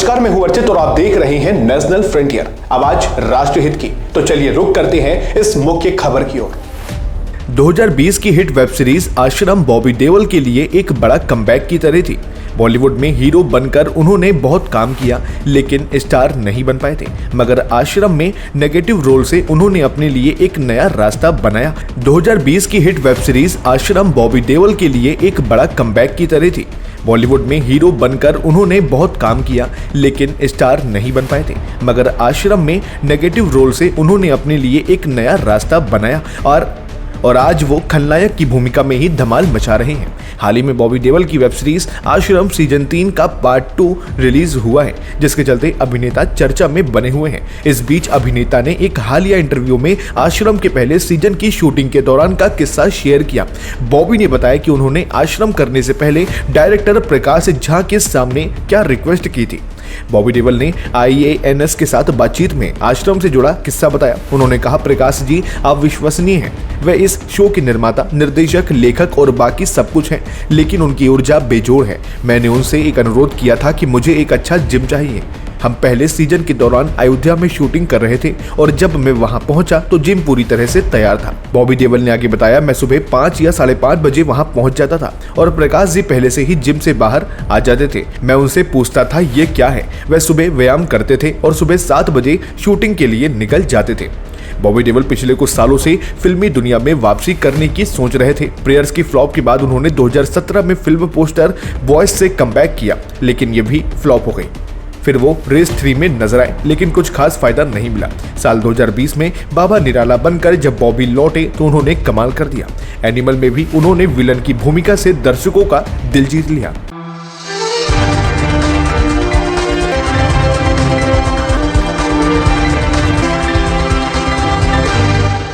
नमस्कार, मैं हूं अर्चित और आप देख रहे हैं नेशनल फ्रंटियर, आवाज राष्ट्र हित की। तो चलिए रुक करते हैं इस मुख्य खबर की ओर। 2020 की हिट वेब सीरीज आश्रम बॉबी देओल के लिए एक बड़ा कमबैक की तरह थी। बॉलीवुड में हीरो बनकर उन्होंने बहुत काम किया, लेकिन स्टार नहीं बन पाए थे। मगर आश्रम में नेगेटिव रोल से उन्होंने अपने लिए एक नया रास्ता बनाया। 2020 की हिट वेब सीरीज आश्रम बॉबी देओल के लिए एक बड़ा कमबैक की तरह थी। बॉलीवुड में हीरो बनकर उन्होंने बहुत काम किया, लेकिन स्टार नहीं बन पाए थे। मगर आश्रम में नेगेटिव रोल से उन्होंने अपने लिए एक नया रास्ता बनाया और आज वो खलनायक की भूमिका में ही धमाल मचा रहे हैं। हाल ही में बॉबी देओल की वेब सीरीज आश्रम सीजन 3 का पार्ट 2 रिलीज हुआ है, जिसके चलते अभिनेता चर्चा में बने हुए हैं। इस बीच अभिनेता ने एक हालिया इंटरव्यू में आश्रम के पहले सीजन की शूटिंग के दौरान का किस्सा शेयर किया। बॉबी ने बताया कि उन्होंने आश्रम करने से पहले डायरेक्टर प्रकाश झा के सामने क्या रिक्वेस्ट की थी। बॉबी देओल ने IANS के साथ बातचीत में आश्रम से जुड़ा किस्सा बताया। उन्होंने कहा, प्रकाश जी आप विश्वसनीय हैं। वे इस शो के निर्माता, निर्देशक, लेखक और बाकी सब कुछ हैं, लेकिन उनकी ऊर्जा बेजोड़ है। मैंने उनसे एक अनुरोध किया था कि मुझे एक अच्छा जिम चाहिए। हम पहले सीजन के दौरान अयोध्या में शूटिंग कर रहे थे और जब मैं वहां पहुंचा तो जिम पूरी तरह से तैयार था। बॉबी देओल ने आगे बताया, मैं सुबह 5 या 5:30 बजे वहां पहुंच जाता था और प्रकाश जी पहले से ही जिम से बाहर आ जाते थे। मैं उनसे पूछता था ये क्या है। वह सुबह व्यायाम करते थे और सुबह 7 बजे शूटिंग के लिए निकल जाते थे। बॉबी देओल पिछले कुछ सालों से फिल्मी दुनिया में वापसी करने की सोच रहे थे। प्रेयर्स की फ्लॉप के बाद उन्होंने 2017 में फिल्म पोस्टर बॉयज से कमबैक किया, लेकिन ये भी फ्लॉप हो गई। फिर वो रेस 3 में नजर आए, लेकिन कुछ खास फायदा नहीं मिला। साल 2020 में बाबा निराला बनकर जब बॉबी लौटे तो उन्होंने कमाल कर दिया। एनिमल में भी उन्होंने विलन की भूमिका से दर्शकों का दिल जीत लिया।